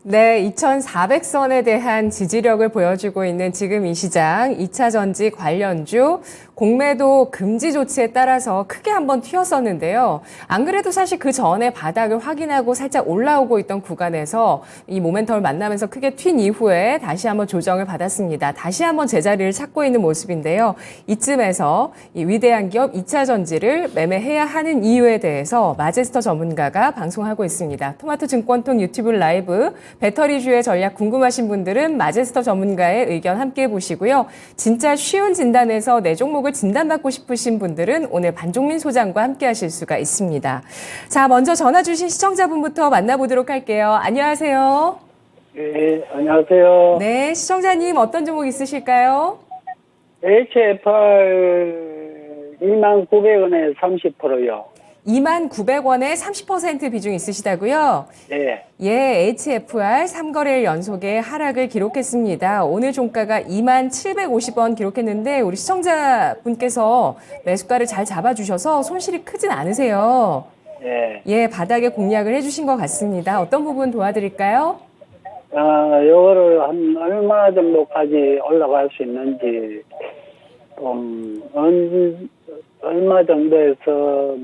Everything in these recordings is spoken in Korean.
네, 2,400선에 대한 지지력을 보여주고 있는 지금 이 시장, 2차 전지 관련주, 공매도 금지 조치에 따라서 크게 한번 튀었었는데요. 안 그래도 사실 그 전에 바닥을 확인하고 살짝 올라오고 있던 구간에서 이 모멘텀을 만나면서 크게 튄 이후에 다시 한번 조정을 받았습니다. 다시 한번 제자리를 찾고 있는 모습인데요. 이쯤에서 이 위대한 기업 2차 전지를 매매해야 하는 이유에 대해서 마제스터 전문가가 방송하고 있습니다. 토마토 증권통 유튜브 라이브 배터리주의 전략 궁금하신 분들은 마제스터 전문가의 의견 함께 보시고요. 진짜 쉬운 진단에서 내 종목을 진단받고 싶으신 분들은 오늘 반종민 소장과 함께 하실 수가 있습니다. 자, 먼저 전화 주신 시청자분부터 만나보도록 할게요. 안녕하세요. 네, 안녕하세요. 네, 시청자님 어떤 종목 있으실까요? HFR 29,000원에 30%요. 29,000원에 30% 비중 있으시다고요? 네. 예, HFR 3거래일 연속의 하락을 기록했습니다. 오늘 종가가 27,50원 기록했는데 우리 시청자분께서 매수가를 잘 잡아주셔서 손실이 크진 않으세요. 네. 예, 바닥에 공략을 해주신 것 같습니다. 어떤 부분 도와드릴까요? 요거를 한 얼마 정도까지 올라갈 수 있는지, 얼마 정도에서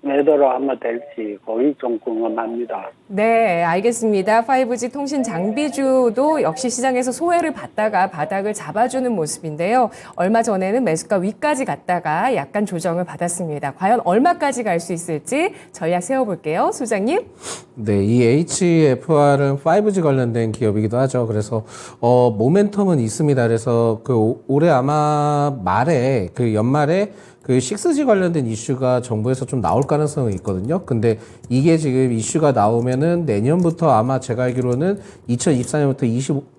매도로 하면 될지, 그게 좀 궁금합니다. 네, 알겠습니다. 5G 통신 장비주도 역시 시장에서 소외를 받다가 바닥을 잡아주는 모습인데요. 얼마 전에는 매수가 위까지 갔다가 약간 조정을 받았습니다. 과연 얼마까지 갈 수 있을지 전략 세워볼게요. 소장님. 네, 이 HFR은 5G 관련된 기업이기도 하죠. 그래서 모멘텀은 있습니다. 그래서 올해 아마 말에 연말에 6G 관련된 이슈가 정부에서 좀 나올 가능성이 있거든요. 근데 이게 지금 이슈가 나오면은 내년부터 아마 제가 알기로는 2024년부터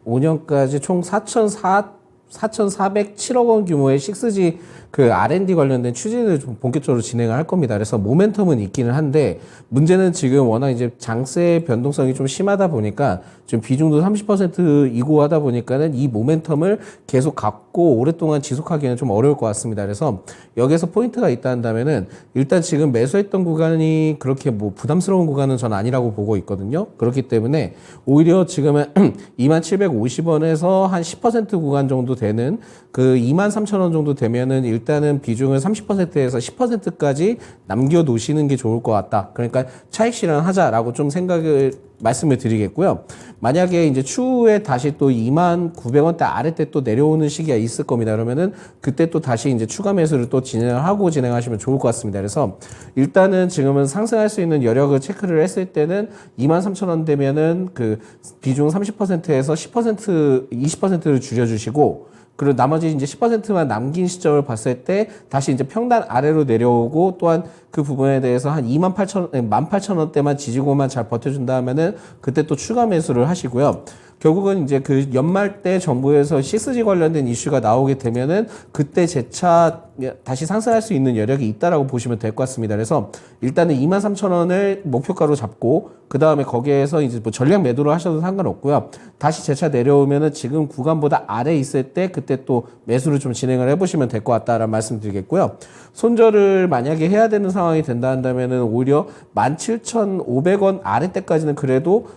25년까지 총 4,407억 원 규모의 6G R&D 관련된 추진을 좀 본격적으로 진행을 할 겁니다. 그래서 모멘텀은 있기는 한데 문제는 지금 워낙 이제 장세 변동성이 좀 심하다 보니까 지금 비중도 30%이고 하다 보니까는 이 모멘텀을 계속 갖고 오랫동안 지속하기는 좀 어려울 것 같습니다. 그래서 여기서 포인트가 있다 한다면은 일단 지금 매수했던 구간이 그렇게 뭐 부담스러운 구간은 전 아니라고 보고 있거든요. 그렇기 때문에 오히려 지금은 2750원에서 한 10% 구간 정도 되는 23,000원 정도 되면은 일단은 비중을 30%에서 10%까지 남겨 놓으시는 게 좋을 것 같다. 그러니까 차익 실현하자라고 좀 말씀을 드리겠고요. 만약에 이제 추후에 다시 또 29,000원대 아래때 또 내려오는 시기가 있을 겁니다. 그러면은 그때 또 다시 이제 추가 매수를 또 진행하시면 좋을 것 같습니다. 그래서 일단은 지금은 상승할 수 있는 여력을 체크를 했을 때는 23,000원 되면은 비중 30%에서 10%, 20%를 줄여주시고 그리고 나머지 이제 10%만 남긴 시점을 봤을 때 다시 이제 평단 아래로 내려오고 또한 그 부분에 대해서 한 18,000원대만 지지고만 잘 버텨준다 하면은 그때 또 추가 매수를 하시고요. 결국은 이제 연말 때 정부에서 6G 관련된 이슈가 나오게 되면은 그때 재차 다시 상승할 수 있는 여력이 있다라고 보시면 될 것 같습니다. 그래서 일단은 23,000원을 목표가로 잡고 그 다음에 거기에서 이제 뭐 전략 매도를 하셔도 상관없고요. 다시 재차 내려오면은 지금 구간보다 아래 있을 때 그때 또 매수를 좀 진행을 해보시면 될 것 같다라는 말씀 드리겠고요. 손절을 만약에 해야 되는 상황이 된다 한다면은 오히려 17,500원 아래때까지는 그래도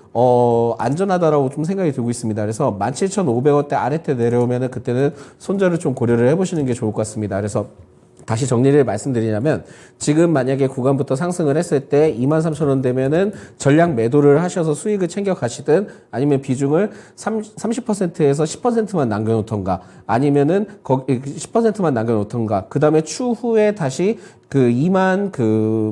안전하다라고 좀 생각이 들고 있습니다. 그래서 17,500원대 아래때 내려오면은 그때는 손절을 좀 고려를 해보시는 게 좋을 것 같습니다. 그래서 다시 정리를 말씀드리자면 지금 만약에 구간부터 상승을 했을 때 23,000원 되면은 전략 매도를 하셔서 수익을 챙겨 가시든 아니면 비중을 30%에서 10%만 남겨놓던가 아니면은 10%만 남겨놓던가 그 다음에 추후에 다시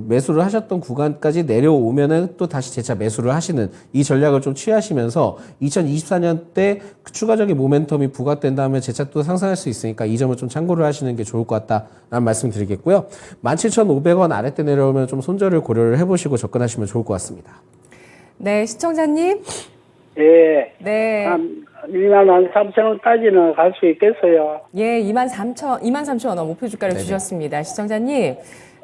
매수를 하셨던 구간까지 내려오면은 또 다시 재차 매수를 하시는 이 전략을 좀 취하시면서 2024년 때 추가적인 모멘텀이 부각된다 하면 재차 또 상승할 수 있으니까 이 점을 좀 참고를 하시는 게 좋을 것 같다라는 말씀 드리겠고요. 17,500원 아래때 내려오면 좀 손절을 고려를 해보시고 접근하시면 좋을 것 같습니다. 네, 시청자님. 예. 네. 23,000원까지는 갈 수 있겠어요? 예, 23,000원 목표 주가를 주셨습니다. 시청자님.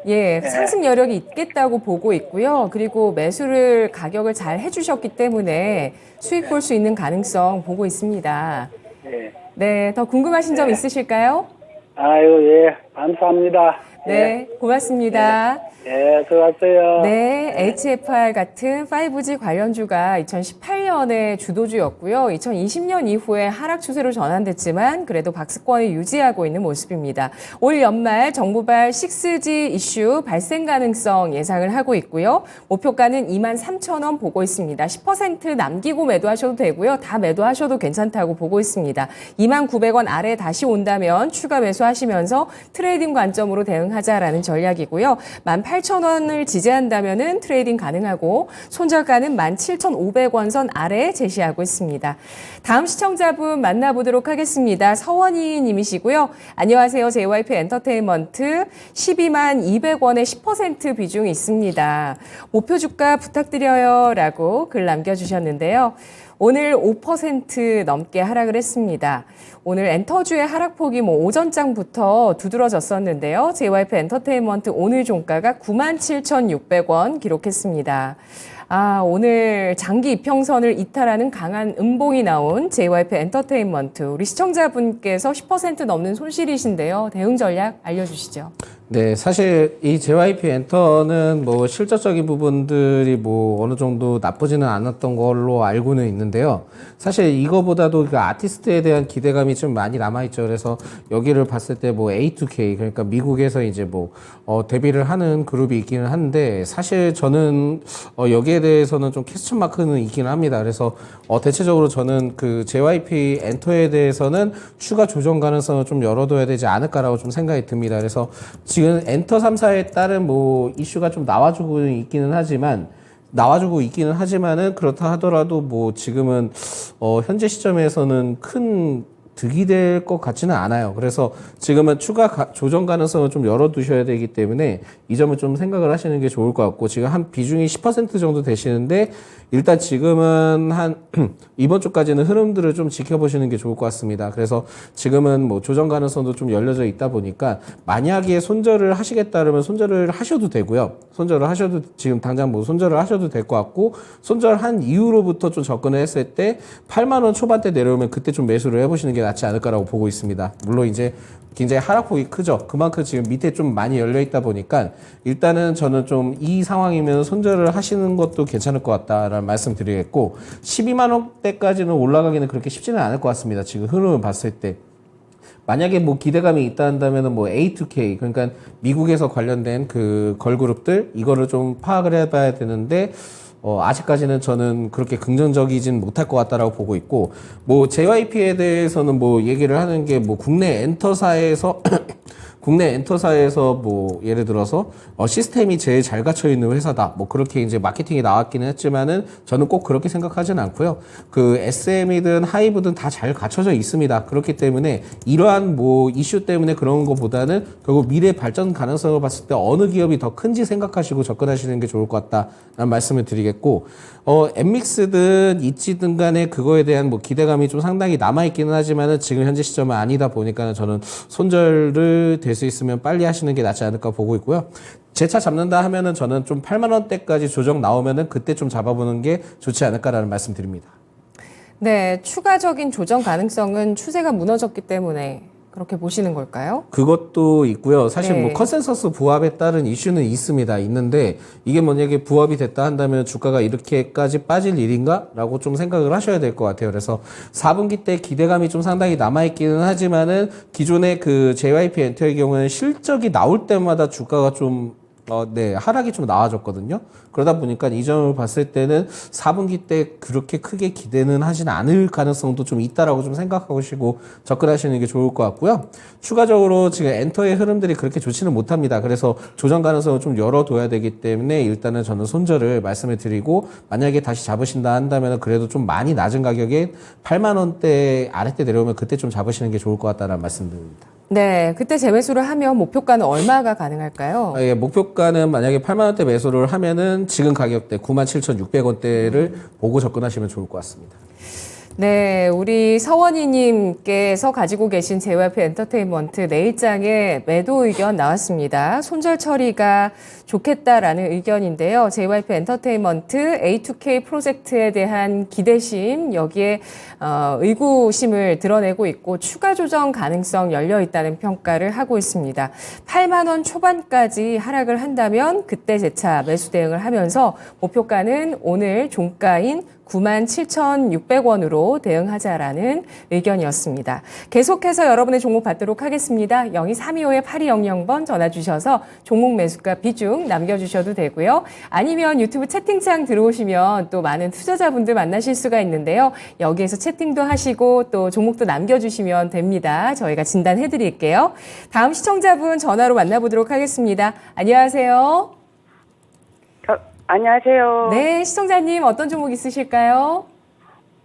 예, 상승 여력이 있겠다고 보고 있고요. 그리고 매수를 가격을 잘 해주셨기 때문에 수익 볼 수 있는 가능성 보고 있습니다. 예. 네, 더 궁금하신 점 있으실까요? 아유, 예. 감사합니다. 네, 고맙습니다. 예, 수고하세요. 네, HFR 같은 5G 관련주가 2018년 2008년에 주도주였고요. 2020년 이후에 하락 추세로 전환됐지만 그래도 박스권을 유지하고 있는 모습입니다. 올 연말 정부발 6G 이슈 발생 가능성 예상을 하고 있고요. 목표가는 23,000원 보고 있습니다. 10% 남기고 매도하셔도 되고요. 다 매도하셔도 괜찮다고 보고 있습니다. 29,000원 아래 다시 온다면 추가 매수하시면서 트레이딩 관점으로 대응하자라는 전략이고요. 18,000원을 지지한다면은 트레이딩 가능하고 손절가는 17,500원 선 아래 제시하고 있습니다. 다음 시청자분 만나보도록 하겠습니다. 서원희 님이시고요. 안녕하세요. JYP 엔터테인먼트 122,200원에 10% 비중이 있습니다. 목표 주가 부탁드려요 라고 글 남겨주셨는데요. 오늘 5% 넘게 하락을 했습니다. 오늘 엔터주의 하락폭이 오전장부터 두드러졌었는데요. JYP 엔터테인먼트 오늘 종가가 97,600원 기록했습니다. 오늘 장기 이평선을 이탈하는 강한 음봉이 나온 JYP 엔터테인먼트. 우리 시청자분께서 10% 넘는 손실이신데요. 대응 전략 알려주시죠. 네, 사실 이 JYP 엔터는 실질적인 부분들이 어느 정도 나쁘지는 않았던 걸로 알고는 있는데요. 사실 이거보다도 그 아티스트에 대한 기대감이 좀 많이 남아있죠. 그래서 여기를 봤을 때 A2K, 그러니까 미국에서 이제 데뷔를 하는 그룹이 있기는 한데, 사실 저는 여기에 대해서는 좀 퀘스천 마크는 있기는 합니다. 그래서 대체적으로 저는 그 JYP 엔터에 대해서는 추가 조정 가능성을 좀 열어둬야 되지 않을까라고 좀 생각이 듭니다. 그래서 지금 엔터 3사에 따른 이슈가 좀 나와주고 있기는 하지만은 그렇다 하더라도 지금은 현재 시점에서는 큰 득이 될 것 같지는 않아요. 그래서 지금은 추가 조정 가능성을 좀 열어두셔야 되기 때문에 이 점을 좀 생각을 하시는 게 좋을 것 같고, 지금 한 비중이 10% 정도 되시는데 일단 지금은 이번 주까지는 흐름들을 좀 지켜보시는 게 좋을 것 같습니다. 그래서 지금은 조정 가능성도 좀 열려져 있다 보니까 만약에 손절을 하시겠다 그러면 손절을 하셔도 되고요. 지금 당장 손절을 하셔도 될 것 같고, 손절한 이후로부터 좀 접근을 했을 때 8만 원 초반대 내려오면 그때 좀 매수를 해보시는 게 낫지 않을까라고 보고 있습니다. 물론 이제 굉장히 하락폭이 크죠. 그만큼 지금 밑에 좀 많이 열려 있다 보니까 일단은 저는 좀 이 상황이면 손절을 하시는 것도 괜찮을 것 같다라는 말씀 드리겠고, 12만 원대까지는 올라가기는 그렇게 쉽지는 않을 것 같습니다. 지금 흐름을 봤을 때. 만약에 기대감이 있다 한다면은 A2K, 그러니까 미국에서 관련된 그 걸그룹들, 이거를 좀 파악을 해봐야 되는데, 아직까지는 저는 그렇게 긍정적이진 못할 것 같다라고 보고 있고, JYP에 대해서는 얘기를 하는 게 국내 엔터사에서 예를 들어서 시스템이 제일 잘 갖춰 있는 회사다, 그렇게 이제 마케팅이 나왔기는 했지만은 저는 꼭 그렇게 생각하지는 않고요. 그 SM이든 하이브든 다 잘 갖춰져 있습니다. 그렇기 때문에 이러한 이슈 때문에 그런 것보다는 결국 미래 발전 가능성을 봤을 때 어느 기업이 더 큰지 생각하시고 접근하시는 게 좋을 것 같다라는 말씀을 드리겠고, 엠믹스든 이치든 간에 그거에 대한 기대감이 좀 상당히 남아있기는 하지만은 지금 현재 시점은 아니다 보니까 저는 손절을 될 수 있으면 빨리 하시는 게 낫지 않을까 보고 있고요. 제 차 잡는다 하면은 저는 좀 8만 원대까지 조정 나오면은 그때 좀 잡아보는 게 좋지 않을까라는 말씀 드립니다. 네, 추가적인 조정 가능성은 추세가 무너졌기 때문에 그렇게 보시는 걸까요? 그것도 있고요. 사실 네. 컨센서스 부합에 따른 이슈는 있는데 이게 만약에 부합이 됐다 한다면 주가가 이렇게까지 빠질 일인가? 라고 좀 생각을 하셔야 될 것 같아요. 그래서 4분기 때 기대감이 좀 상당히 남아있기는 하지만은 기존의 그 JYP 엔터의 경우는 실적이 나올 때마다 주가가 좀 하락이 좀 나와졌거든요. 그러다 보니까 이 점을 봤을 때는 4분기 때 그렇게 크게 기대는 하진 않을 가능성도 좀 있다라고 좀 생각하시고 접근하시는 게 좋을 것 같고요. 추가적으로 지금 엔터의 흐름들이 그렇게 좋지는 못합니다. 그래서 조정 가능성을 좀 열어둬야 되기 때문에 일단은 저는 손절을 말씀을 드리고, 만약에 다시 잡으신다 한다면 그래도 좀 많이 낮은 가격에 8만 원대 아래때 내려오면 그때 좀 잡으시는 게 좋을 것 같다는 말씀드립니다. 네, 그때 재매수를 하면 목표가는 얼마가 가능할까요? 예, 목표가는 만약에 8만 원대 매수를 하면은 지금 가격대 97,600원대를 보고 접근하시면 좋을 것 같습니다. 네, 우리 서원희님께서 가지고 계신 JYP 엔터테인먼트 내일장에 매도 의견 나왔습니다. 손절 처리가 좋겠다라는 의견인데요. JYP 엔터테인먼트 A2K 프로젝트에 대한 기대심, 여기에 의구심을 드러내고 있고 추가 조정 가능성 열려 있다는 평가를 하고 있습니다. 8만 원 초반까지 하락을 한다면 그때 재차 매수 대응을 하면서 목표가는 오늘 종가인 97,600원으로 대응하자라는 의견이었습니다. 계속해서 여러분의 종목 받도록 하겠습니다. 02-325-8200번 전화 주셔서 종목 매수가 비중 남겨주셔도 되고요. 아니면 유튜브 채팅창 들어오시면 또 많은 투자자분들 만나실 수가 있는데요. 여기에서 채팅도 하시고 또 종목도 남겨주시면 됩니다. 저희가 진단해 드릴게요. 다음 시청자분 전화로 만나보도록 하겠습니다. 안녕하세요. 안녕하세요. 네, 시청자님 어떤 종목 있으실까요?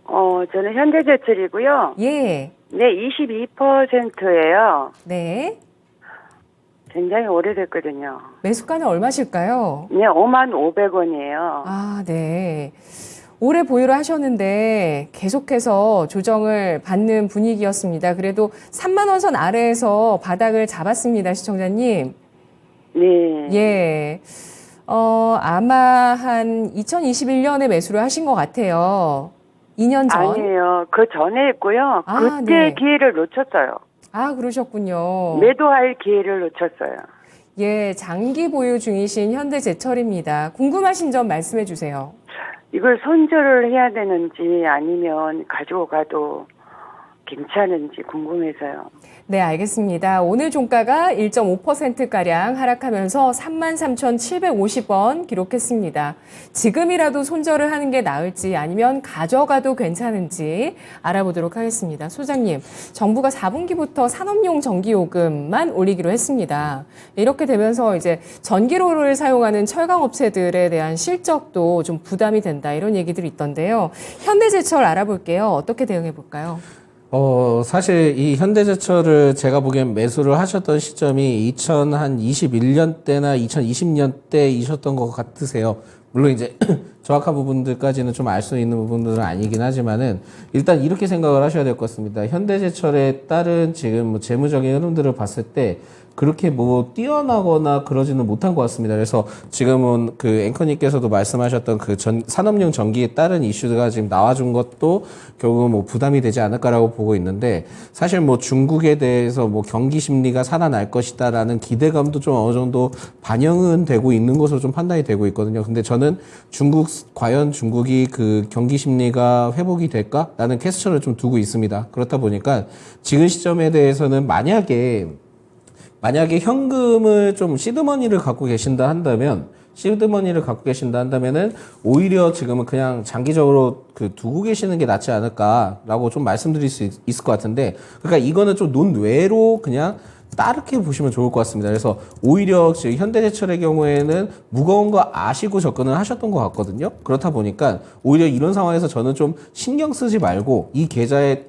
저는 현대제철이고요. 예. 네, 22%예요. 네. 굉장히 오래됐거든요. 매수가는 얼마실까요? 네, 55,500원이에요. 아, 네. 오래 보유를 하셨는데 계속해서 조정을 받는 분위기였습니다. 그래도 3만 원 선 아래에서 바닥을 잡았습니다, 시청자님. 네. 예. 아마 한 2021년에 매수를 하신 것 같아요. 2년 전. 아니에요. 그 전에 했고요. 아, 그때 네. 기회를 놓쳤어요. 아, 그러셨군요. 매도할 기회를 놓쳤어요. 예, 장기 보유 중이신 현대제철입니다. 궁금하신 점 말씀해 주세요. 이걸 손절을 해야 되는지 아니면 가지고 가도 괜찮은지 궁금해서요. 네, 알겠습니다. 오늘 종가가 1.5%가량 하락하면서 33,750원 기록했습니다. 지금이라도 손절을 하는 게 나을지 아니면 가져가도 괜찮은지 알아보도록 하겠습니다. 소장님, 정부가 4분기부터 산업용 전기요금만 올리기로 했습니다. 이렇게 되면서 이제 전기로를 사용하는 철강업체들에 대한 실적도 좀 부담이 된다, 이런 얘기들이 있던데요. 현대제철 알아볼게요. 어떻게 대응해 볼까요? 사실 이 현대제철을 제가 보기엔 매수를 하셨던 시점이 2021년대나 2020년대이셨던 것 같으세요. 물론 이제 정확한 부분들까지는 좀 알 수 있는 부분들은 아니긴 하지만은 일단 이렇게 생각을 하셔야 될 것 같습니다. 현대제철에 따른 지금 뭐 재무적인 흐름들을 봤을 때 그렇게 뭐 뛰어나거나 그러지는 못한 것 같습니다. 그래서 지금은 그 앵커님께서도 말씀하셨던 그 산업용 전기에 따른 이슈가 지금 나와준 것도 결국은 뭐 부담이 되지 않을까라고 보고 있는데, 사실 뭐 중국에 대해서 뭐 경기 심리가 살아날 것이다라는 기대감도 좀 어느 정도 반영은 되고 있는 것으로 좀 판단이 되고 있거든요. 근데 저는 과연 중국이 그 경기 심리가 회복이 될까라는 퀘스천을 좀 두고 있습니다. 그렇다 보니까 지금 시점에 대해서는 만약에 현금을 좀 시드머니를 갖고 계신다 한다면은 오히려 지금은 그냥 장기적으로 그 두고 계시는 게 낫지 않을까라고 좀 말씀드릴 수 있을 것 같은데, 그러니까 이거는 좀 논외로 그냥 따르게 보시면 좋을 것 같습니다. 그래서 오히려 지금 현대제철의 경우에는 무거운 거 아시고 접근을 하셨던 것 같거든요. 그렇다 보니까 오히려 이런 상황에서 저는 좀 신경 쓰지 말고 이 계좌에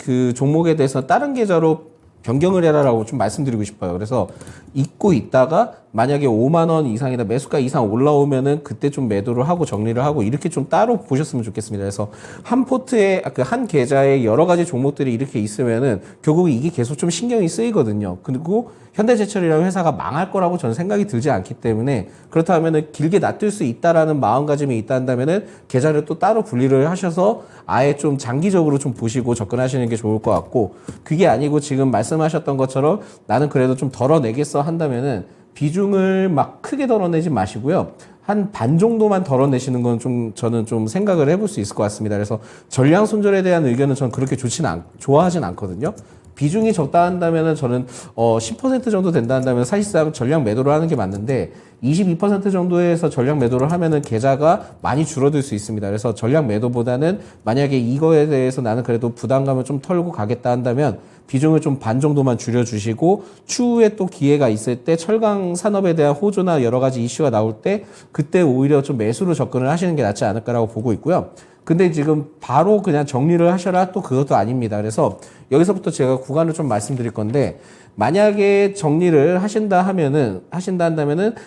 그 종목에 대해서 다른 계좌로 변경을 해라라고 좀 말씀드리고 싶어요. 그래서 잊고 있다가 만약에 5만 원 이상이나 매수가 이상 올라오면은 그때 좀 매도를 하고 정리를 하고 이렇게 좀 따로 보셨으면 좋겠습니다. 그래서 한 포트에 한 계좌에 여러 가지 종목들이 이렇게 있으면은 결국 이게 계속 좀 신경이 쓰이거든요. 그리고 현대제철이라는 회사가 망할 거라고 저는 생각이 들지 않기 때문에, 그렇다면은 길게 놔둘 수 있다라는 마음가짐이 있다 한다면은 계좌를 또 따로 분리를 하셔서 아예 좀 장기적으로 좀 보시고 접근하시는 게 좋을 것 같고, 그게 아니고 지금 말씀하셨던 것처럼 나는 그래도 좀 덜어내겠어 한다면은 비중을 막 크게 덜어내지 마시고요. 한 반 정도만 덜어내시는 건 저는 좀 생각을 해볼 수 있을 것 같습니다. 그래서 전량 손절에 대한 의견은 저는 그렇게 좋아하진 않거든요. 비중이 적다 한다면은 저는 10% 정도 된다 한다면 사실상 전량 매도를 하는 게 맞는데, 22% 정도에서 전량 매도를 하면은 계좌가 많이 줄어들 수 있습니다. 그래서 전량 매도보다는 만약에 이거에 대해서 나는 그래도 부담감을 좀 털고 가겠다 한다면 비중을 좀 반 정도만 줄여주시고, 추후에 또 기회가 있을 때 철강 산업에 대한 호조나 여러 가지 이슈가 나올 때 그때 오히려 좀 매수로 접근을 하시는 게 낫지 않을까라고 보고 있고요. 근데 지금 바로 그냥 정리를 하셔라, 또 그것도 아닙니다. 그래서 여기서부터 제가 구간을 좀 말씀드릴 건데, 만약에 정리를 하신다 한다면은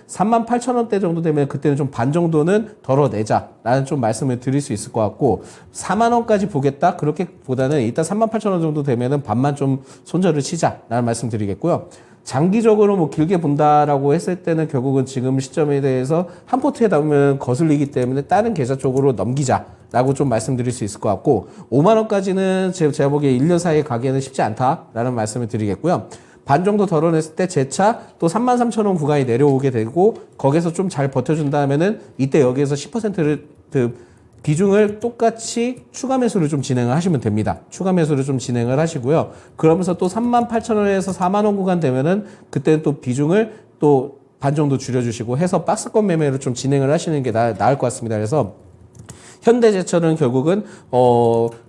38,000원대 정도 되면 그때는 좀 반 정도는 덜어내자라는 좀 말씀을 드릴 수 있을 것 같고, 4만 원까지 보겠다 그렇게 보다는 일단 38,000원 정도 되면은 반만 좀 손절을 치자라는 말씀 드리겠고요. 장기적으로 뭐 길게 본다라고 했을 때는 결국은 지금 시점에 대해서 한 포트에 담으면 거슬리기 때문에 다른 계좌 쪽으로 넘기자라고 좀 말씀드릴 수 있을 것 같고, 5만 원까지는 제가 보기에 1년 사이에 가기에는 쉽지 않다라는 말씀을 드리겠고요. 반 정도 덜어냈을 때 재차 또 33,000원 구간이 내려오게 되고, 거기서 좀 잘 버텨준다 하면은 이때 여기에서 10%를 비중을 똑같이 추가 매수를 좀 진행을 하시면 됩니다. 추가 매수를 좀 진행을 하시고요. 그러면서 또 38,000원에서 4만원 구간 되면은 그때 또 비중을 또 반 정도 줄여주시고 해서 박스권 매매를 좀 진행을 하시는 게 나을 것 같습니다. 그래서 현대제철은 결국은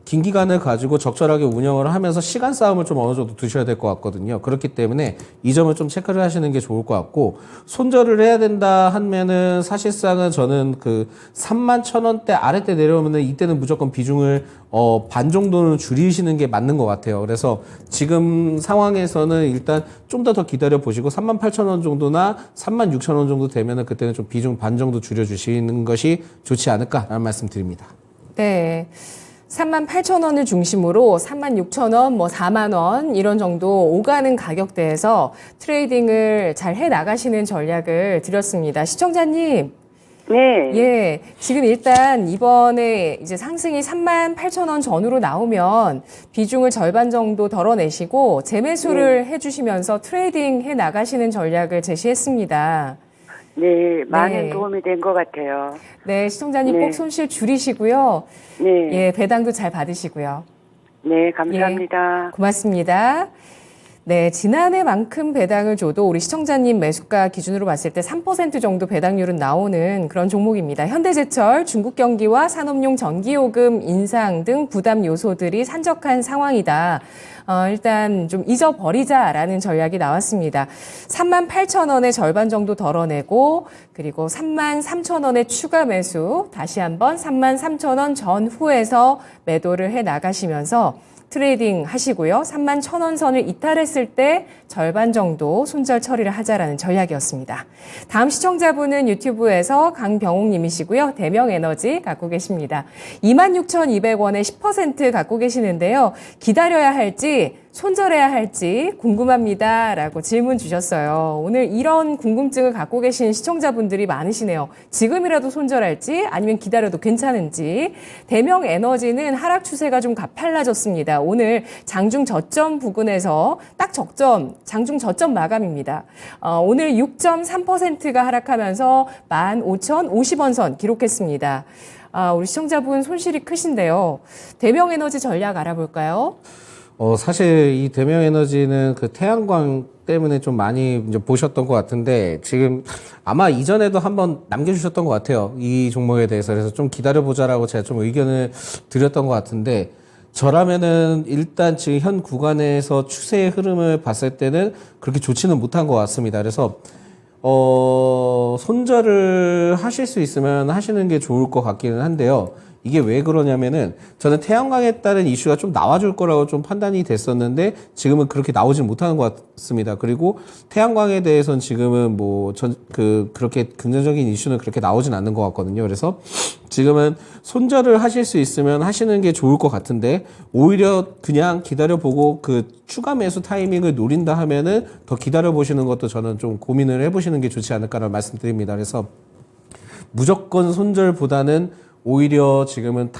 긴 기간을 가지고 적절하게 운영을 하면서 시간 싸움을 좀 어느 정도 두셔야 될 것 같거든요. 그렇기 때문에 이 점을 좀 체크를 하시는 게 좋을 것 같고, 손절을 해야 된다 하면은 사실상은 저는 그 31,000원대 아래때 내려오면은 이때는 무조건 비중을 반 정도는 줄이시는 게 맞는 것 같아요. 그래서 지금 상황에서는 일단 좀 더 기다려 보시고 38,000원 정도나 36,000원 정도 되면은 그때는 좀 비중 반 정도 줄여주시는 것이 좋지 않을까라는 말씀 드립니다. 네. 38,000원을 중심으로 36,000원, 뭐 4만원 이런 정도 오가는 가격대에서 트레이딩을 잘 해 나가시는 전략을 드렸습니다. 시청자님. 네. 예. 지금 일단 이번에 이제 상승이 38,000원 전후로 나오면 비중을 절반 정도 덜어내시고 재매수를 해주시면서 트레이딩 해 나가시는 전략을 제시했습니다. 네, 많은 네. 도움이 된 것 같아요. 네, 시청자님 네. 꼭 손실 줄이시고요. 네. 예, 배당도 잘 받으시고요. 네, 감사합니다. 고맙습니다. 네, 지난해만큼 배당을 줘도 우리 시청자님 매수가 기준으로 봤을 때 3% 정도 배당률은 나오는 그런 종목입니다. 현대제철, 중국 경기와 산업용 전기요금 인상 등 부담 요소들이 산적한 상황이다. 일단 좀 잊어버리자라는 전략이 나왔습니다. 38,000원의 절반 정도 덜어내고 그리고 33,000원의 추가 매수 다시 한번 33,000원 전후에서 매도를 해 나가시면서 트레이딩 하시고요. 31,000원 선을 이탈했을 때 절반 정도 손절 처리를 하자라는 전략이었습니다. 다음 시청자분은 유튜브에서 강병옥님이시고요. 대명에너지 갖고 계십니다. 26,200원에 10% 갖고 계시는데요. 기다려야 할지 손절해야 할지 궁금합니다. 라고 질문 주셨어요. 오늘 이런 궁금증을 갖고 계신 시청자분들이 많으시네요. 지금이라도 손절할지 아니면 기다려도 괜찮은지. 대명에너지는 하락 추세가 좀 가팔라졌습니다. 오늘 장중 저점 부근에서 딱 적점, 장중 저점 마감입니다. 오늘 6.3%가 하락하면서 15,050원 선 기록했습니다. 우리 시청자분 손실이 크신데요. 대명에너지 전략 알아볼까요? 사실 이 대명에너지는 그 태양광 때문에 좀 많이 이제 보셨던 것 같은데, 지금 아마 이전에도 한번 남겨주셨던 것 같아요. 이 종목에 대해서. 그래서 좀 기다려보자라고 제가 좀 의견을 드렸던 것 같은데, 저라면은 일단 지금 현 구간에서 추세의 흐름을 봤을 때는 그렇게 좋지는 못한 것 같습니다. 그래서 손절을 하실 수 있으면 하시는 게 좋을 것 같기는 한데요. 이게 왜 그러냐면은 저는 태양광에 따른 이슈가 좀 나와줄 거라고 좀 판단이 됐었는데 지금은 그렇게 나오질 못하는 것 같습니다. 그리고 태양광에 대해서는 지금은 그렇게 긍정적인 이슈는 그렇게 나오진 않는 것 같거든요. 그래서 지금은 손절을 하실 수 있으면 하시는 게 좋을 것 같은데, 오히려 그냥 기다려보고 그 추가 매수 타이밍을 노린다 하면은 더 기다려보시는 것도 저는 좀 고민을 해보시는 게 좋지 않을까라는 말씀드립니다. 그래서 무조건 손절보다는 오히려 지금은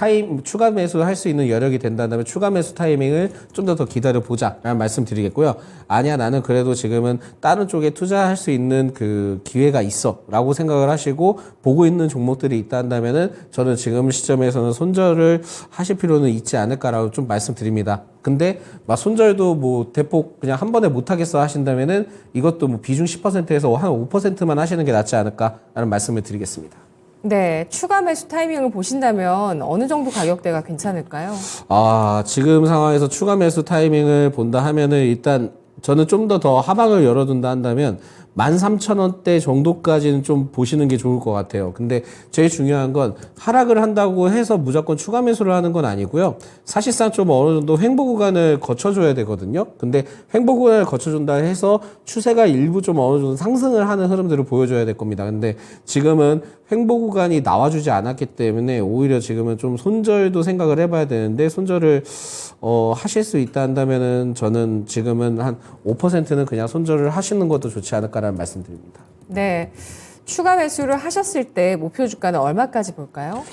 추가 매수 할 수 있는 여력이 된다면 추가 매수 타이밍을 좀 더 기다려 보자라는 말씀 드리겠고요. 아니야, 나는 그래도 지금은 다른 쪽에 투자할 수 있는 그 기회가 있어 라고 생각을 하시고 보고 있는 종목들이 있다 한다면은 저는 지금 시점에서는 손절을 하실 필요는 있지 않을까라고 좀 말씀드립니다. 근데 막 손절도 뭐 대폭 그냥 한 번에 못 하겠어 하신다면은 이것도 뭐 비중 10%에서 한 5%만 하시는 게 낫지 않을까라는 말씀을 드리겠습니다. 네, 추가 매수 타이밍을 보신다면 어느 정도 가격대가 괜찮을까요? 지금 상황에서 추가 매수 타이밍을 본다 하면은 일단 저는 좀 더 하방을 열어둔다 한다면 13,000원대 정도까지는 좀 보시는 게 좋을 것 같아요. 근데 제일 중요한 건 하락을 한다고 해서 무조건 추가 매수를 하는 건 아니고요. 사실상 좀 어느 정도 횡보 구간을 거쳐줘야 되거든요. 근데 횡보 구간을 거쳐준다 해서 추세가 일부 좀 어느 정도 상승을 하는 흐름들을 보여줘야 될 겁니다. 근데 지금은 횡보 구간이 나와주지 않았기 때문에 오히려 지금은 좀 손절도 생각을 해봐야 되는데, 손절을 하실 수 있다 한다면은 저는 지금은 한 5%는 그냥 손절을 하시는 것도 좋지 않을까라는 말씀드립니다. 네, 추가 매수를 하셨을 때 목표 주가는 얼마까지 볼까요?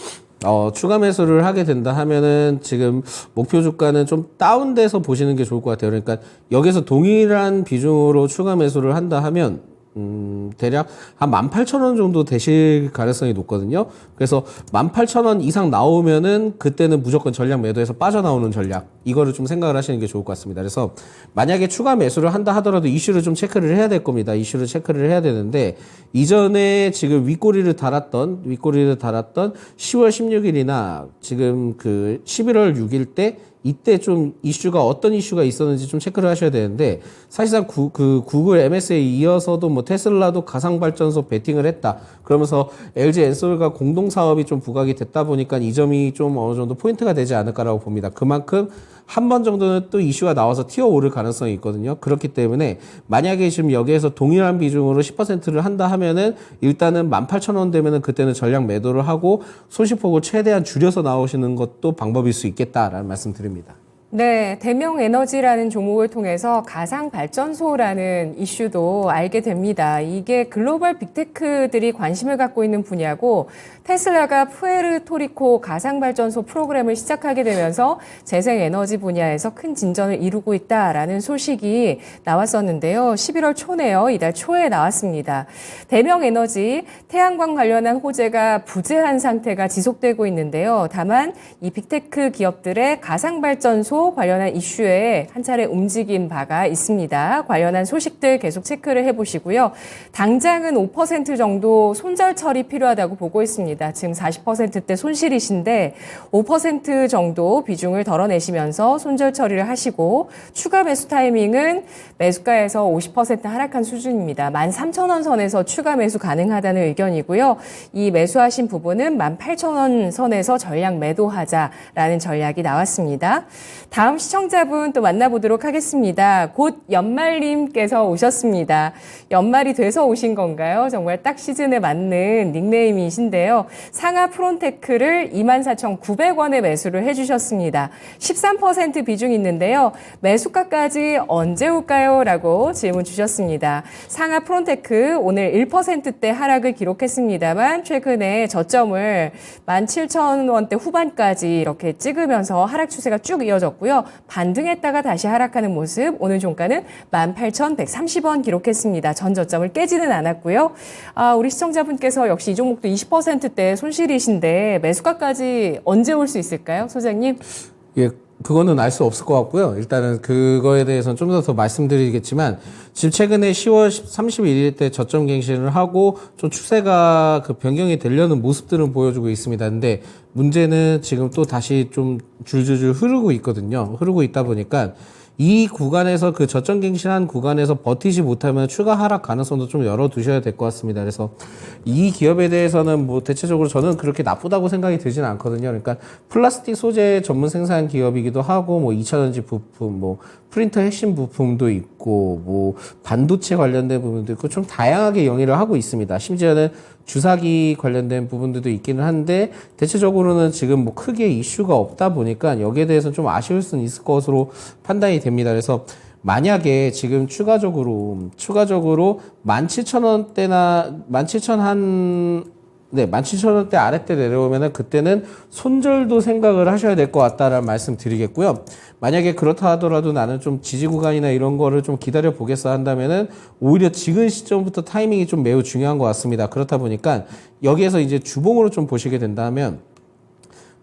추가 매수를 하게 된다 하면은 지금 목표 주가는 좀 다운돼서 보시는 게 좋을 것 같아요. 그러니까 여기서 동일한 비중으로 추가 매수를 한다 하면 대략 한 18,000원 정도 되실 가능성이 높거든요. 그래서 18,000원 이상 나오면은 그때는 무조건 전략 매도해서 빠져나오는 전략. 이거를 좀 생각을 하시는 게 좋을 것 같습니다. 그래서 만약에 추가 매수를 한다 하더라도 이슈를 좀 체크를 해야 될 겁니다. 이슈를 체크를 해야 되는데 이전에 지금 윗꼬리를 달았던 10월 16일이나 지금 그 11월 6일 때 이때 좀 이슈가 어떤 이슈가 있었는지 좀 체크를 하셔야 되는데 사실상 그 구글 MS에 이어서도 뭐 테슬라도 가상발전소 베팅을 했다. 그러면서 LG 엔솔과 공동 사업이 좀 부각이 됐다 보니까 이 점이 좀 어느 정도 포인트가 되지 않을까라고 봅니다. 그만큼 한 번 정도는 또 이슈가 나와서 튀어오를 가능성이 있거든요. 그렇기 때문에 만약에 지금 여기에서 동일한 비중으로 10%를 한다 하면은 일단은 18,000원 되면은 그때는 전략 매도를 하고 손실폭을 최대한 줄여서 나오시는 것도 방법일 수 있겠다라는 말씀 드립니다. 네, 대명에너지라는 종목을 통해서 가상발전소라는 이슈도 알게 됩니다. 이게 글로벌 빅테크들이 관심을 갖고 있는 분야고 테슬라가 푸에르토리코 가상발전소 프로그램을 시작하게 되면서 재생에너지 분야에서 큰 진전을 이루고 있다라는 소식이 나왔었는데요. 11월 초네요. 이달 초에 나왔습니다. 대명에너지, 태양광 관련한 호재가 부재한 상태가 지속되고 있는데요. 다만 이 빅테크 기업들의 가상발전소 관련한 이슈에 한 차례 움직인 바가 있습니다. 관련한 소식들 계속 체크를 해보시고요. 당장은 5% 정도 손절 처리 필요하다고 보고 있습니다. 지금 40%대 손실이신데 5% 정도 비중을 덜어내시면서 손절 처리를 하시고 추가 매수 타이밍은 매수가에서 50% 하락한 수준입니다. 13,000원 선에서 추가 매수 가능하다는 의견이고요. 이 매수하신 부분은 18,000원 선에서 전략 매도하자라는 전략이 나왔습니다. 다음 시청자분 또 만나보도록 하겠습니다. 곧 연말님께서 오셨습니다. 연말이 돼서 오신 건가요? 정말 딱 시즌에 맞는 닉네임이신데요. 상하 프론테크를 24,900원에 매수를 해주셨습니다. 13% 비중 있는데요. 매수가까지 언제 올까요? 라고 질문 주셨습니다. 상하 프론테크 오늘 1%대 하락을 기록했습니다만 최근에 저점을 17,000원대 후반까지 이렇게 찍으면서 하락 추세가 쭉 이어졌고요. 반등했다가 다시 하락하는 모습. 오늘 종가는 18,130원 기록했습니다. 전 저점을 깨지는 않았고요. 우리 시청자분께서 역시 이 종목도 20%대 손실이신데 매수가까지 언제 올 수 있을까요, 소장님? 예, 그거는 알 수 없을 것 같고요. 일단은 그거에 대해서는 좀 더 말씀드리겠지만 지금 최근에 10월 31일 때 저점 갱신을 하고 좀 추세가 그 변경이 되려는 모습들은 보여주고 있습니다. 근데 문제는 지금 또 다시 좀 줄줄줄 흐르고 있거든요. 흐르고 있다 보니까 이 구간에서 그 저점 갱신한 구간에서 버티지 못하면 추가 하락 가능성도 좀 열어두셔야 될 것 같습니다. 그래서 이 기업에 대해서는 뭐 대체적으로 저는 그렇게 나쁘다고 생각이 들지는 않거든요. 그러니까 플라스틱 소재 전문 생산 기업이기도 하고 뭐 2차전지 부품, 뭐 프린터 핵심 부품도 있고 뭐 반도체 관련된 부분도 있고 좀 다양하게 영위를 하고 있습니다. 심지어는 주사기 관련된 부분들도 있기는 한데 대체적으로는 지금 뭐 크게 이슈가 없다 보니까 여기에 대해서는 좀 아쉬울 수는 있을 것으로 판단이 됩니다. 그래서 만약에 지금 추가적으로 17,000원대나 17,000원대 아래때 내려오면은 그때는 손절도 생각을 하셔야 될 것 같다라는 말씀 드리겠고요. 만약에 그렇다 하더라도 나는 좀 지지 구간이나 이런 거를 좀 기다려 보겠어 한다면은 오히려 지금 시점부터 타이밍이 좀 매우 중요한 것 같습니다. 그렇다 보니까 여기에서 이제 주봉으로 좀 보시게 된다면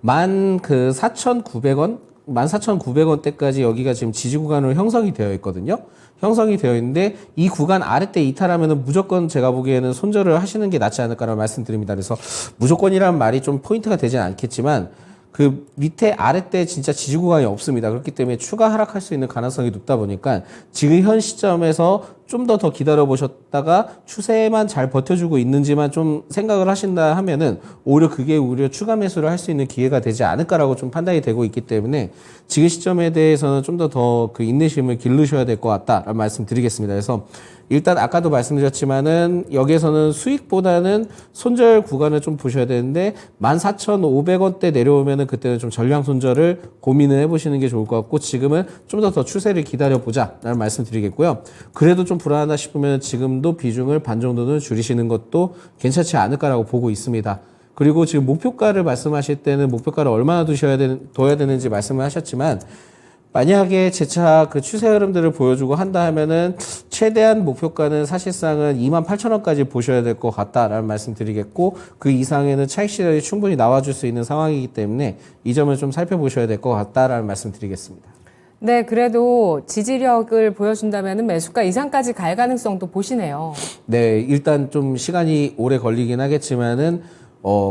14,900원대까지 여기가 지금 지지 구간으로 형성이 되어 있거든요. 형성이 되어 있는데 이 구간 아래때 이탈하면은 무조건 제가 보기에는 손절을 하시는 게 낫지 않을까라는 말씀드립니다. 그래서 무조건이라는 말이 좀 포인트가 되진 않겠지만 그 밑에 아래때 진짜 지지 구간이 없습니다. 그렇기 때문에 추가 하락할 수 있는 가능성이 높다 보니까 지금 현 시점에서 좀 더 기다려 보셨다가 추세만 잘 버텨주고 있는지만 좀 생각을 하신다 하면은 오히려 그게 추가 매수를 할 수 있는 기회가 되지 않을까라고 좀 판단이 되고 있기 때문에 지금 시점에 대해서는 좀 더 그 인내심을 기르셔야 될 것 같다라는 말씀 드리겠습니다. 그래서 일단 아까도 말씀드렸지만은 여기에서는 수익보다는 손절 구간을 좀 보셔야 되는데 14,500원대 내려오면은 그때는 좀 전량 손절을 고민을 해보시는 게 좋을 것 같고 지금은 좀 더 추세를 기다려보자라는 말씀 드리겠고요. 그래도 좀 불안하다 싶으면 지금도 비중을 반 정도는 줄이시는 것도 괜찮지 않을까라고 보고 있습니다. 그리고 지금 목표가를 말씀하실 때는 목표가를 얼마나 둬야 되는지 말씀을 하셨지만 만약에 재차 그 추세 흐름들을 보여주고 한다 하면은 최대한 목표가는 사실상은 28,000원까지 보셔야 될 것 같다라는 말씀 드리겠고, 그 이상에는 차익 실현이 충분히 나와줄 수 있는 상황이기 때문에 이 점을 좀 살펴보셔야 될 것 같다라는 말씀 드리겠습니다. 네, 그래도 지지력을 보여준다면 매수가 이상까지 갈 가능성도 보시네요. 네, 일단 좀 시간이 오래 걸리긴 하겠지만은,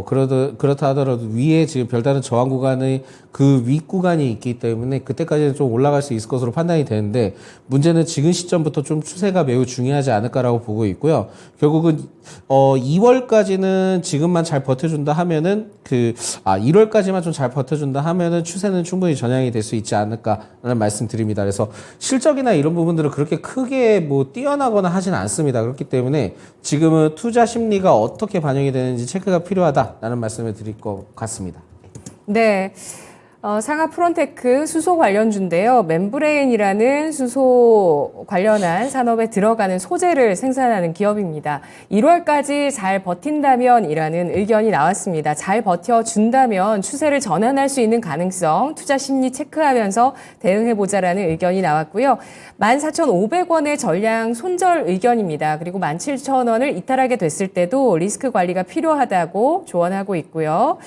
그렇다 하더라도 위에 지금 별다른 저항 구간의 그 윗 구간이 있기 때문에 그때까지는 좀 올라갈 수 있을 것으로 판단이 되는데, 문제는 지금 시점부터 좀 추세가 매우 중요하지 않을까라고 보고 있고요. 결국은 2월까지는 지금만 잘 버텨준다 하면은 1월까지만 좀 잘 버텨준다 하면은 추세는 충분히 전향이 될 수 있지 않을까라는 말씀 드립니다. 그래서 실적이나 이런 부분들은 그렇게 크게 뭐 뛰어나거나 하진 않습니다. 그렇기 때문에 지금은 투자 심리가 어떻게 반영이 되는지 체크가 필요하다라는 말씀을 드릴 것 같습니다. 네. 상하 프론테크 수소 관련주인데요. 멤브레인이라는 수소 관련한 산업에 들어가는 소재를 생산하는 기업입니다. 1월까지 잘 버틴다면이라는 의견이 나왔습니다. 잘 버텨준다면 추세를 전환할 수 있는 가능성, 투자 심리 체크하면서 대응해보자라는 의견이 나왔고요. 14,500원의 전량 손절 의견입니다. 그리고 17,000원을 이탈하게 됐을 때도 리스크 관리가 필요하다고 조언하고 있고요.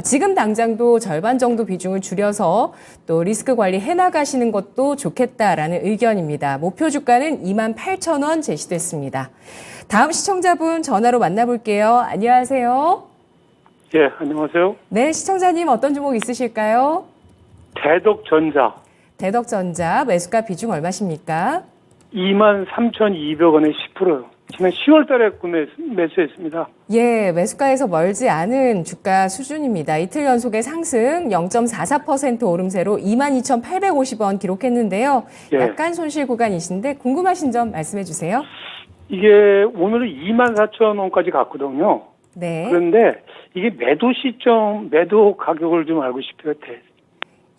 지금 당장도 절반 정도 비중을 줄여서 또 리스크 관리 해나가시는 것도 좋겠다라는 의견입니다. 목표 주가는 28,000원 제시됐습니다. 다음 시청자분 전화로 만나볼게요. 안녕하세요. 예, 안녕하세요. 네, 시청자님 어떤 종목 있으실까요? 대덕전자 대덕전자 매수가 비중 얼마십니까? 23,200원에 10%요. 지난 10월 달에 매수했습니다. 예, 매수가에서 멀지 않은 주가 수준입니다. 이틀 연속의 상승 0.44% 오름세로 22,850원 기록했는데요. 예. 약간 손실 구간이신데 궁금하신 점 말씀해 주세요. 이게 오늘은 24,000원까지 갔거든요. 네. 그런데 이게 매도 시점, 매도 가격을 좀 알고 싶어요.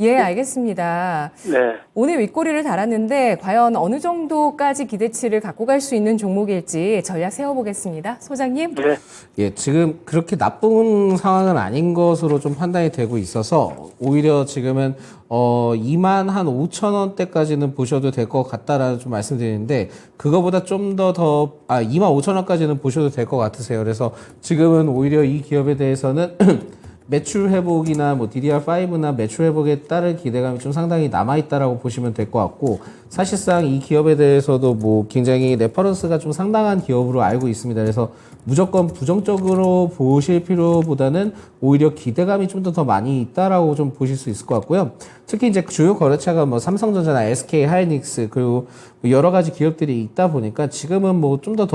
예, 알겠습니다. 네. 오늘 윗꼬리를 달았는데 과연 어느 정도까지 기대치를 갖고 갈 수 있는 종목일지 전략 세워보겠습니다. 소장님. 네. 예, 지금 그렇게 나쁜 상황은 아닌 것으로 좀 판단이 되고 있어서 오히려 지금은 25,000원대까지는 보셔도 될 것 같다라는 좀 말씀드리는데, 그거보다 좀 25,000원까지는 보셔도 될 것 같으세요. 그래서 지금은 오히려 이 기업에 대해서는 매출 회복이나 뭐 DDR5나 매출 회복에 따른 기대감이 좀 상당히 남아있다라고 보시면 될 것 같고, 사실상 이 기업에 대해서도 뭐 굉장히 레퍼런스가 좀 상당한 기업으로 알고 있습니다. 그래서 무조건 부정적으로 보실 필요보다는 오히려 기대감이 좀 더 많이 있다라고 좀 보실 수 있을 것 같고요. 특히 이제 주요 거래처가 뭐 삼성전자나 SK 하이닉스 그리고 여러 가지 기업들이 있다 보니까 지금은 뭐 좀 더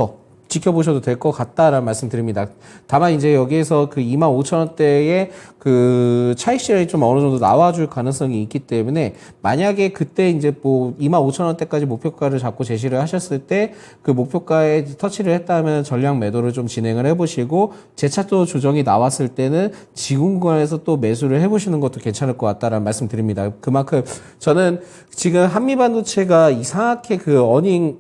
지켜보셔도 될 것 같다라는 말씀 드립니다. 다만 이제 여기에서 그 25,000원대의 그 차익 실현이 좀 어느 정도 나와줄 가능성이 있기 때문에, 만약에 그때 이제 뭐 25,000원대까지 목표가를 잡고 제시를 하셨을 때 그 목표가에 터치를 했다면 전량 매도를 좀 진행을 해보시고, 재차 또 조정이 나왔을 때는 지금 구간에서 또 매수를 해보시는 것도 괜찮을 것 같다라는 말씀 드립니다. 그만큼 저는 지금 한미반도체가 이상하게 그 어닝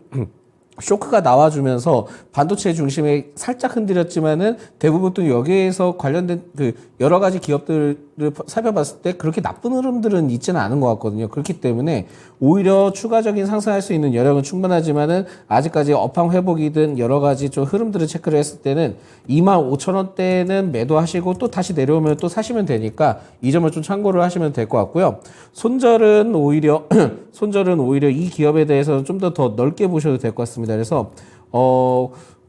쇼크가 나와주면서 반도체 중심에 살짝 흔들렸지만은 대부분 또 여기에서 관련된 그 여러 가지 기업들을 살펴봤을 때 그렇게 나쁜 흐름들은 있지는 않은 것 같거든요. 그렇기 때문에 오히려 추가적인 상승할 수 있는 여력은 충분하지만은 아직까지 업황 회복이든 여러 가지 좀 흐름들을 체크를 했을 때는 25,000원대는 매도하시고 또 다시 내려오면 또 사시면 되니까 이 점을 좀 참고를 하시면 될 것 같고요. 손절은 오히려 이 기업에 대해서는 좀 더 넓게 보셔도 될 것 같습니다. 그래서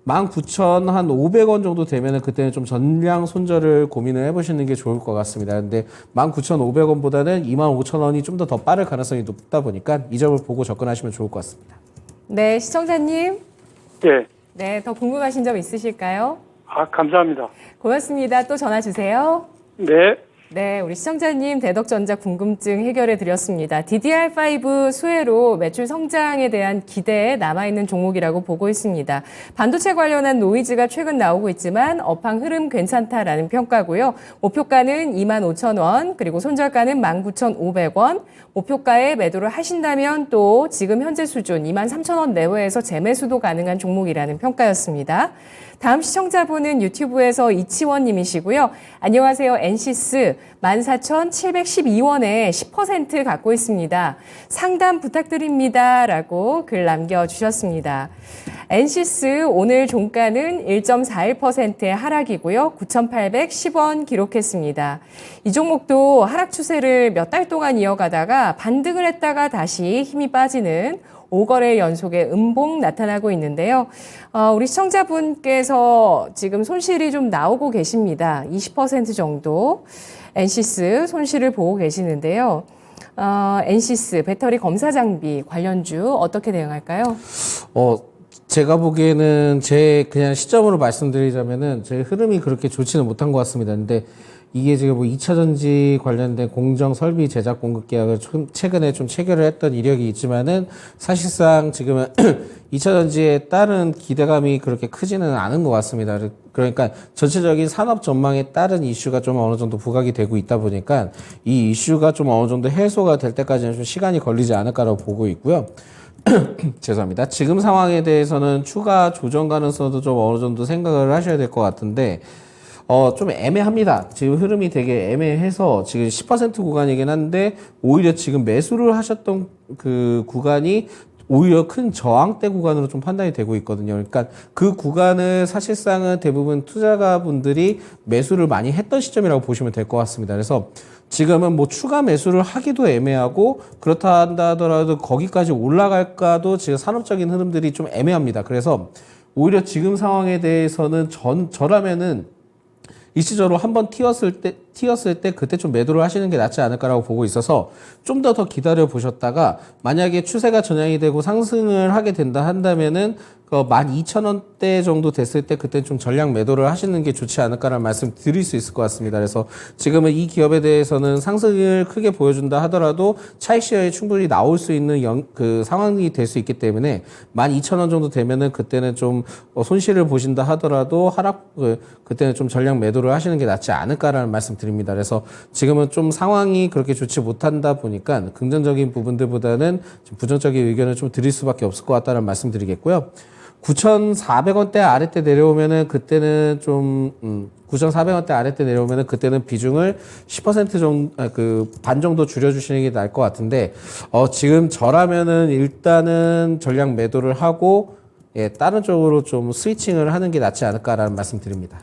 19,500원 정도 되면은 그때는 좀 전량 손절을 고민을 해보시는 게 좋을 것 같습니다. 근데 19,500원보다는 25,000원이 좀 더 빠를 가능성이 높다 보니까 이 점을 보고 접근하시면 좋을 것 같습니다. 네, 시청자님. 예. 네, 더 궁금하신 점 있으실까요? 감사합니다. 고맙습니다. 또 전화 주세요. 네. 네, 우리 시청자님 대덕전자 궁금증 해결해 드렸습니다. DDR5 수혜로 매출 성장에 대한 기대에 남아있는 종목이라고 보고 있습니다. 반도체 관련한 노이즈가 최근 나오고 있지만 업황 흐름 괜찮다라는 평가고요. 목표가는 25,000원, 그리고 손절가는 19,500원. 목표가에 매도를 하신다면 또 지금 현재 수준 23,000원 내외에서 재매수도 가능한 종목이라는 평가였습니다. 다음 시청자분은 유튜브에서 이치원님이시고요. 안녕하세요. 엔시스 14,712원에 10% 갖고 있습니다. 상담 부탁드립니다. 라고 글 남겨주셨습니다. 엔시스 오늘 종가는 1.41%의 하락이고요. 9,810원 기록했습니다. 이 종목도 하락 추세를 몇 달 동안 이어가다가 반등을 했다가 다시 힘이 빠지는 5거래 연속의 음봉 나타나고 있는데요. 우리 시청자분께서 지금 손실이 좀 나오고 계십니다. 20% 정도 엔시스 손실을 보고 계시는데요. 엔시스 배터리 검사 장비 관련주 어떻게 대응할까요? 제가 보기에는 그냥 시점으로 말씀드리자면은 제 흐름이 그렇게 좋지는 못한 것 같습니다. 근데 이게 지금 뭐 2차 전지 관련된 공정 설비 제작 공급 계약을 최근에 좀 체결을 했던 이력이 있지만은 사실상 지금은 2차 전지에 따른 기대감이 그렇게 크지는 않은 것 같습니다. 그러니까 전체적인 산업 전망에 따른 이슈가 좀 어느 정도 부각이 되고 있다 보니까 이 이슈가 좀 어느 정도 해소가 될 때까지는 좀 시간이 걸리지 않을까라고 보고 있고요. 죄송합니다. 지금 상황에 대해서는 추가 조정 가능성도 좀 어느 정도 생각을 하셔야 될 것 같은데, 좀 애매합니다. 지금 흐름이 되게 애매해서 지금 10% 구간이긴 한데, 오히려 지금 매수를 하셨던 그 구간이 오히려 큰 저항대 구간으로 좀 판단이 되고 있거든요. 그러니까 그 구간을 사실상은 대부분 투자가분들이 매수를 많이 했던 시점이라고 보시면 될 것 같습니다. 그래서 지금은 뭐 추가 매수를 하기도 애매하고 그렇다 한다 하더라도 거기까지 올라갈까도 지금 산업적인 흐름들이 좀 애매합니다. 그래서 오히려 지금 상황에 대해서는 저라면은 일시적으로 한번 튀었을 때 그때 좀 매도를 하시는 게 낫지 않을까라고 보고 있어서 좀 더 기다려 보셨다가 만약에 추세가 전향이 되고 상승을 하게 된다 한다면은 12,000원대 정도 됐을 때 그때 좀 전량 매도를 하시는 게 좋지 않을까라는 말씀 드릴 수 있을 것 같습니다. 그래서 지금은 이 기업에 대해서는 상승을 크게 보여준다 하더라도 차익 시야에 충분히 나올 수 있는 그 상황이 될 수 있기 때문에 12,000원 정도 되면은 그때는 좀 손실을 보신다 하더라도 그때는 좀 전량 매도를 하시는 게 낫지 않을까라는 말씀 드립니다. 그래서 지금은 좀 상황이 그렇게 좋지 못한다 보니까 긍정적인 부분들보다는 좀 부정적인 의견을 좀 드릴 수밖에 없을 것 같다는 말씀 드리겠고요. 9,400원대 아래때 내려오면은 그때는 좀 9,400원대 아래때 내려오면은 그때는 비중을 10% 정도 반 정도 줄여주시는 게 나을 것 같은데 지금 저라면은 일단은 전량 매도를 하고 다른 쪽으로 좀 스위칭을 하는 게 낫지 않을까라는 말씀 드립니다.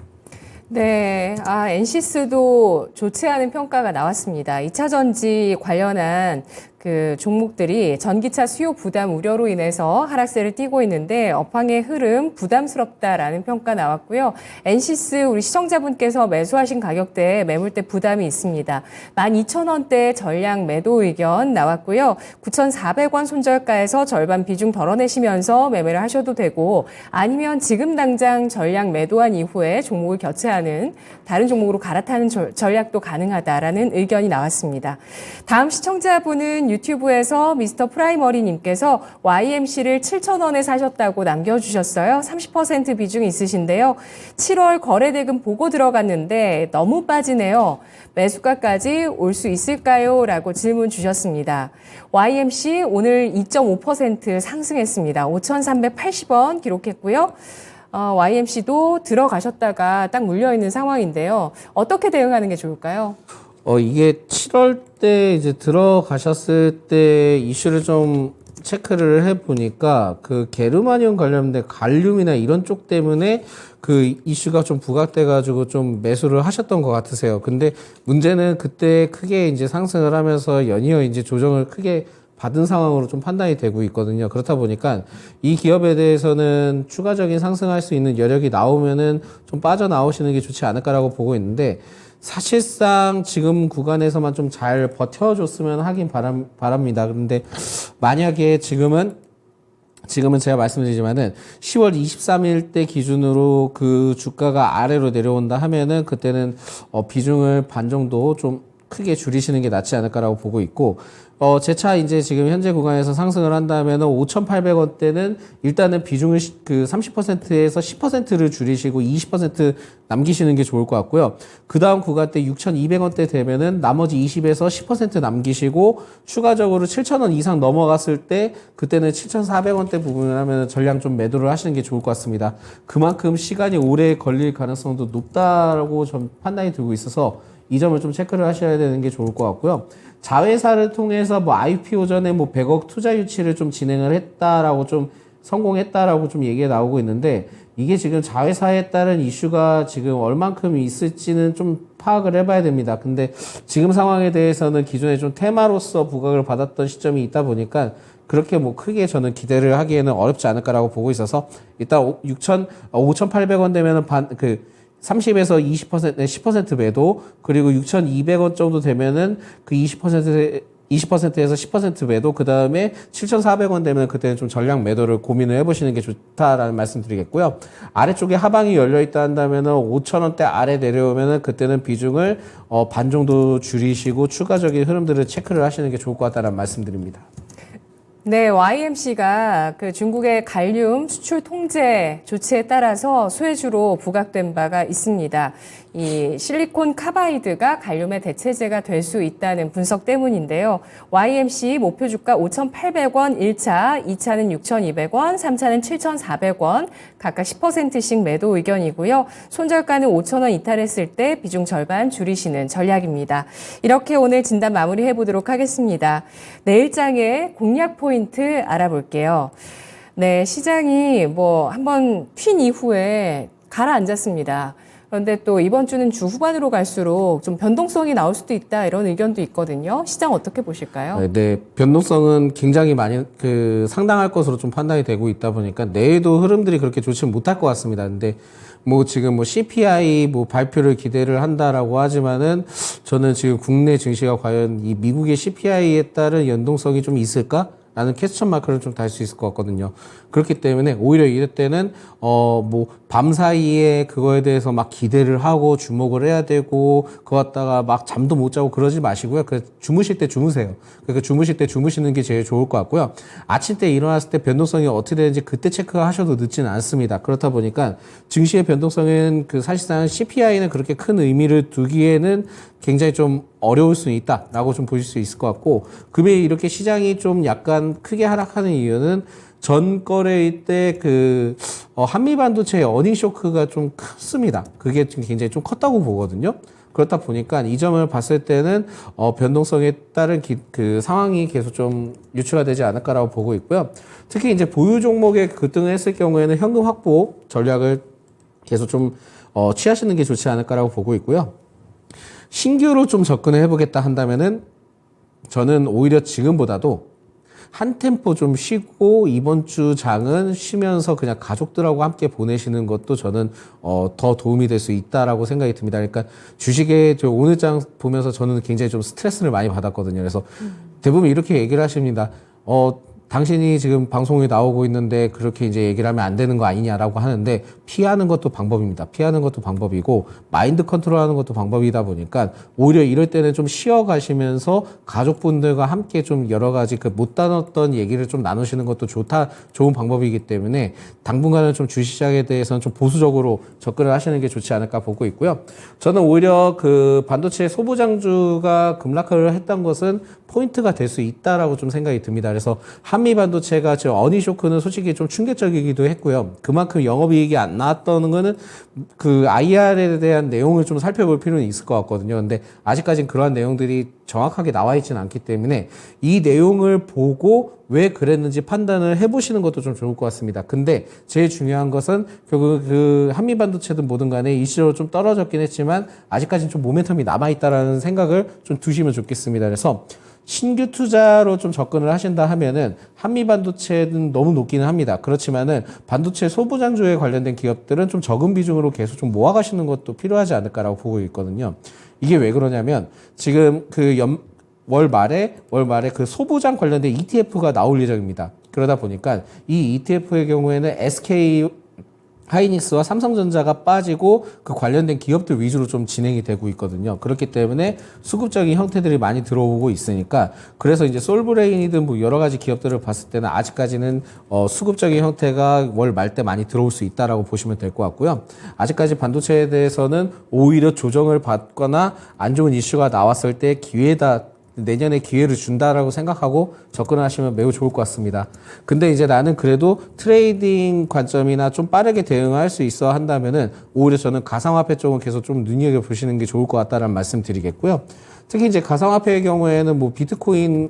네, 엔시스도 좋지 않은 평가가 나왔습니다. 2차 전지 관련한 그 종목들이 전기차 수요 부담 우려로 인해서 하락세를 띠고 있는데 업황의 흐름 부담스럽다라는 평가 나왔고요. 엔시스 우리 시청자분께서 매수하신 가격대에 매물대 부담이 있습니다. 12,000원대 전량 매도 의견 나왔고요. 9,400원 손절가에서 절반 비중 덜어내시면서 매매를 하셔도 되고 아니면 지금 당장 전량 매도한 이후에 종목을 교체하는 다른 종목으로 갈아타는 전략도 가능하다라는 의견이 나왔습니다. 다음 시청자분은 유튜브에서 미스터 프라이머리님께서 YMC를 7,000원에 사셨다고 남겨주셨어요. 30% 비중이 있으신데요. 7월 거래대금 보고 들어갔는데 너무 빠지네요. 매수가까지 올 수 있을까요? 라고 질문 주셨습니다. YMC 오늘 2.5% 상승했습니다. 5,380원 기록했고요. YMC도 들어가셨다가 딱 물려있는 상황인데요. 어떻게 대응하는 게 좋을까요? 이게 7월 때 이제 들어가셨을 때 이슈를 좀 체크를 해보니까 그 게르마늄 관련된 갈륨이나 이런 쪽 때문에 그 이슈가 좀 부각돼가지고 좀 매수를 하셨던 것 같으세요. 근데 문제는 그때 크게 이제 상승을 하면서 연이어 이제 조정을 크게 받은 상황으로 좀 판단이 되고 있거든요. 그렇다 보니까 이 기업에 대해서는 추가적인 상승할 수 있는 여력이 나오면은 좀 빠져나오시는 게 좋지 않을까라고 보고 있는데 사실상 지금 구간에서만 좀 잘 버텨줬으면 하긴 바랍니다. 그런데 만약에 지금은 제가 말씀드리지만은 10월 23일 때 기준으로 그 주가가 아래로 내려온다 하면은 그때는 비중을 반 정도 좀 크게 줄이시는 게 낫지 않을까라고 보고 있고 제 차 이제 지금 현재 구간에서 상승을 한다면은 5,800원대는 일단은 비중을 그 30%에서 10%를 줄이시고 20% 남기시는 게 좋을 것 같고요. 그 다음 구간대 6,200원대 되면은 나머지 20에서 10% 남기시고 추가적으로 7,000원 이상 넘어갔을 때 그때는 7,400원대 부분을 하면은 전량 좀 매도를 하시는 게 좋을 것 같습니다. 그만큼 시간이 오래 걸릴 가능성도 높다라고 좀 판단이 들고 있어서 이 점을 좀 체크를 하셔야 되는 게 좋을 것 같고요. 자회사를 통해서 뭐 IPO 전에 뭐 100억 투자 유치를 좀 진행을 했다라고 좀 성공했다라고 좀 얘기가 나오고 있는데 이게 지금 자회사에 따른 이슈가 지금 얼만큼 있을지는 좀 파악을 해봐야 됩니다. 근데 지금 상황에 대해서는 기존에 좀 테마로서 부각을 받았던 시점이 있다 보니까 그렇게 뭐 크게 저는 기대를 하기에는 어렵지 않을까라고 보고 있어서 일단 5,800원 되면은 30에서 20%, 10% 매도, 그리고 6,200원 정도 되면은 그 20%에서 10% 매도, 그 다음에 7,400원 되면 그때는 좀 전량 매도를 고민을 해보시는 게 좋다라는 말씀 드리겠고요. 아래쪽에 하방이 열려있다 한다면은 5,000원대 아래 내려오면은 그때는 비중을 반 정도 줄이시고 추가적인 흐름들을 체크를 하시는 게 좋을 것 같다는 말씀 드립니다. 네, YMC가 그 중국의 갈륨 수출 통제 조치에 따라서 소외주로 부각된 바가 있습니다. 이 실리콘 카바이드가 갈륨의 대체제가 될 수 있다는 분석 때문인데요. YMC 목표 주가 5,800원 1차, 2차는 6,200원, 3차는 7,400원, 각각 10%씩 매도 의견이고요. 손절가는 5,000원 이탈했을 때 비중 절반 줄이시는 전략입니다. 이렇게 오늘 진단 마무리해 보도록 하겠습니다. 내일장의 공략 포인트 알아볼게요. 네, 시장이 뭐 한번 핀 이후에 가라앉았습니다. 그런데 또 이번 주는 주 후반으로 갈수록 좀 변동성이 나올 수도 있다 이런 의견도 있거든요. 시장 어떻게 보실까요? 네, 변동성은 굉장히 많이 상당할 것으로 좀 판단이 되고 있다 보니까 내일도 흐름들이 그렇게 좋지 못할 것 같습니다. 근데 뭐 지금 뭐 CPI 뭐 발표를 기대를 한다라고 하지만은 저는 지금 국내 증시가 과연 이 미국의 CPI에 따른 연동성이 좀 있을까? 라는 퀘스천 마크를 좀 달 수 있을 것 같거든요. 그렇기 때문에 오히려 이럴 때는 뭐 밤 사이에 그거에 대해서 막 기대를 하고 주목을 해야 되고 그거 갖다가 막 잠도 못 자고 그러지 마시고요. 주무실 때 주무세요. 그러니까 주무실 때 주무시는 게 제일 좋을 것 같고요. 아침 때 일어났을 때 변동성이 어떻게 되는지 그때 체크하셔도 늦지는 않습니다. 그렇다 보니까 증시의 변동성은 사실상 CPI는 그렇게 큰 의미를 두기에는 굉장히 좀 어려울 수 있다라고 좀 보실 수 있을 것 같고, 금일 이렇게 시장이 좀 약간 크게 하락하는 이유는 전 거래일 때 한미 반도체의 어닝 쇼크가 좀 컸습니다. 그게 굉장히 좀 컸다고 보거든요. 그렇다 보니까 이 점을 봤을 때는 변동성에 따른 상황이 계속 좀 유추가 되지 않을까라고 보고 있고요. 특히 이제 보유 종목에 급등을 했을 경우에는 현금 확보 전략을 계속 좀 취하시는 게 좋지 않을까라고 보고 있고요. 신규로 좀 접근을 해보겠다 한다면은 저는 오히려 지금보다도 한 템포 좀 쉬고 이번 주 장은 쉬면서 그냥 가족들하고 함께 보내시는 것도 저는 더 도움이 될 수 있다라고 생각이 듭니다. 그러니까 주식에 오늘 장 보면서 저는 굉장히 좀 스트레스를 많이 받았거든요. 그래서 대부분 이렇게 얘기를 하십니다. 당신이 지금 방송에 나오고 있는데 그렇게 이제 얘기를 하면 안 되는 거 아니냐라고 하는데, 피하는 것도 방법입니다. 피하는 것도 방법이고 마인드 컨트롤하는 것도 방법이다 보니까 오히려 이럴 때는 좀 쉬어가시면서 가족분들과 함께 좀 여러 가지 못 나눴던 얘기를 좀 나누시는 것도 좋은 방법이기 때문에 당분간은 좀 주식시장에 대해서는 좀 보수적으로 접근을 하시는 게 좋지 않을까 보고 있고요. 저는 오히려 반도체 소부장주가 급락을 했던 것은 포인트가 될 수 있다라고 좀 생각이 듭니다. 그래서 한미 반도체가 지금 어닝 쇼크는 솔직히 좀 충격적이기도 했고요. 그만큼 영업이익이 안 나왔던 거는 IR에 대한 내용을 좀 살펴볼 필요는 있을 것 같거든요. 근데 아직까지는 그러한 내용들이 정확하게 나와 있지는 않기 때문에 이 내용을 보고 왜 그랬는지 판단을 해보시는 것도 좀 좋을 것 같습니다. 근데 제일 중요한 것은 결국 한미 반도체든 뭐든 간에 일시적으로 좀 떨어졌긴 했지만 아직까지는 좀 모멘텀이 남아있다라는 생각을 좀 두시면 좋겠습니다. 그래서 신규 투자로 좀 접근을 하신다 하면은 한미 반도체는 너무 높기는 합니다. 그렇지만은 반도체 소부장주에 관련된 기업들은 좀 적은 비중으로 계속 좀 모아가시는 것도 필요하지 않을까라고 보고 있거든요. 이게 왜 그러냐면 지금 월 말에 소부장 관련된 ETF가 나올 예정입니다. 그러다 보니까 이 ETF의 경우에는 SK 하이닉스와 삼성전자가 빠지고 그 관련된 기업들 위주로 좀 진행이 되고 있거든요. 그렇기 때문에 수급적인 형태들이 많이 들어오고 있으니까, 그래서 이제 솔브레인이든 뭐 여러 가지 기업들을 봤을 때는 아직까지는 수급적인 형태가 월 말 때 많이 들어올 수 있다라고 보시면 될 것 같고요. 아직까지 반도체에 대해서는 오히려 조정을 받거나 안 좋은 이슈가 나왔을 때 기회다 내년에 기회를 준다라고 생각하고 접근하시면 매우 좋을 것 같습니다. 근데 이제 나는 그래도 트레이딩 관점이나 좀 빠르게 대응할 수 있어 한다면은 오히려 저는 가상화폐 쪽은 계속 좀 눈여겨보시는 게 좋을 것 같다는 말씀 드리겠고요. 특히 이제 가상화폐의 경우에는 뭐 비트코인의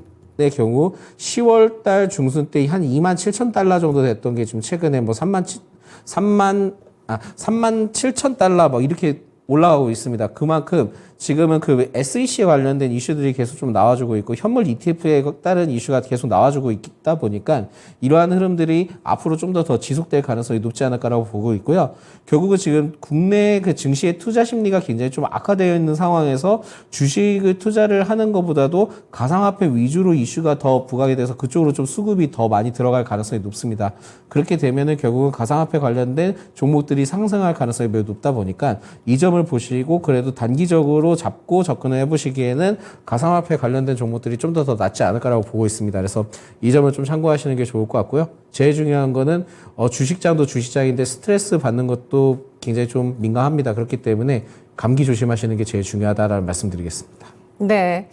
경우 10월 달 중순 때 한 27,000달러 정도 됐던 게 지금 최근에 뭐 37,000달러 막 이렇게 올라가고 있습니다. 그만큼 지금은 그 SEC에 관련된 이슈들이 계속 좀 나와주고 있고 현물 ETF에 따른 이슈가 계속 나와주고 있다 보니까 이러한 흐름들이 앞으로 좀 더 지속될 가능성이 높지 않을까라고 보고 있고요. 결국은 지금 국내 그 증시의 투자 심리가 굉장히 좀 악화되어 있는 상황에서 주식을 투자를 하는 것보다도 가상화폐 위주로 이슈가 더 부각이 돼서 그쪽으로 좀 수급이 더 많이 들어갈 가능성이 높습니다. 그렇게 되면은 결국은 가상화폐 관련된 종목들이 상승할 가능성이 매우 높다 보니까 이 점을 보시고 그래도 단기적으로 잡고 접근을 해보시기에는 가상화폐 관련된 종목들이 좀 더 낫지 않을까라고 보고 있습니다. 그래서 이 점을 좀 참고하시는 게 좋을 것 같고요. 제일 중요한 거는 주식장도 주식장인데 스트레스 받는 것도 굉장히 좀 민감합니다. 그렇기 때문에 감기 조심하시는 게 제일 중요하다라는 말씀드리겠습니다. 네.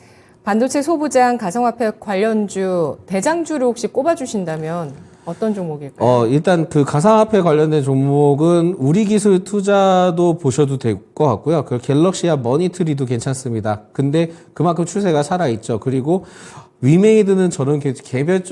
반도체 소부장 가상화폐 관련주 대장주를 혹시 꼽아주신다면 어떤 종목일까요? 일단 그 가상화폐 관련된 종목은 우리 기술 투자도 보셔도 될 것 같고요. 그 갤럭시와 머니트리도 괜찮습니다. 근데 그만큼 추세가 살아있죠. 그리고 위메이드는 저는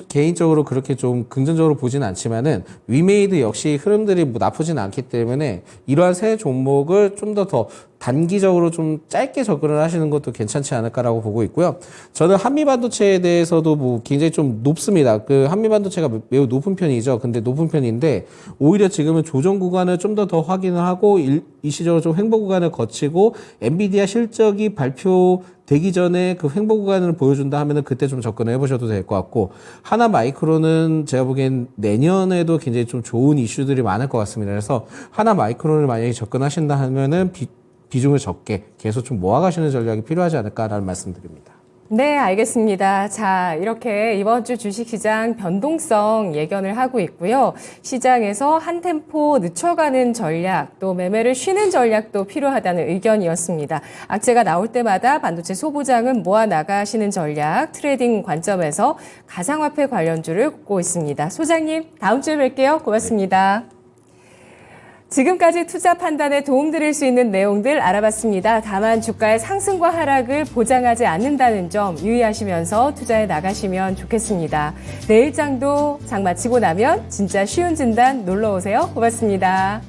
개인적으로 그렇게 좀 긍정적으로 보지는 않지만은 위메이드 역시 흐름들이 뭐 나쁘지는 않기 때문에 이러한 새 종목을 좀 더 단기적으로 좀 짧게 접근을 하시는 것도 괜찮지 않을까라고 보고 있고요. 저는 한미반도체에 대해서도 뭐 굉장히 좀 높습니다. 그 한미반도체가 매우 높은 편이죠. 근데 높은 편인데 오히려 지금은 조정 구간을 좀 더 확인을 하고 일시적으로 좀 횡보 구간을 거치고 엔비디아 실적이 발표되기 전에 그 횡보 구간을 보여준다 하면은 그때 좀 접근을 해보셔도 될 것 같고 하나 마이크론은 제가 보기엔 내년에도 굉장히 좀 좋은 이슈들이 많을 것 같습니다. 그래서 하나 마이크론을 만약에 접근하신다 하면은 비중을 적게 계속 좀 모아가시는 전략이 필요하지 않을까라는 말씀드립니다. 네, 알겠습니다. 자, 이렇게 이번 주 주식시장 변동성 예견을 하고 있고요. 시장에서 한 템포 늦춰가는 전략, 또 매매를 쉬는 전략도 필요하다는 의견이었습니다. 악재가 나올 때마다 반도체 소부장은 모아나가시는 전략, 트레이딩 관점에서 가상화폐 관련주를 꼽고 있습니다. 소장님, 다음 주에 뵐게요. 고맙습니다. 지금까지 투자 판단에 도움드릴 수 있는 내용들 알아봤습니다. 다만 주가의 상승과 하락을 보장하지 않는다는 점 유의하시면서 투자에 나가시면 좋겠습니다. 내일 장도 장 마치고 나면 진짜 쉬운 진단 놀러 오세요. 고맙습니다.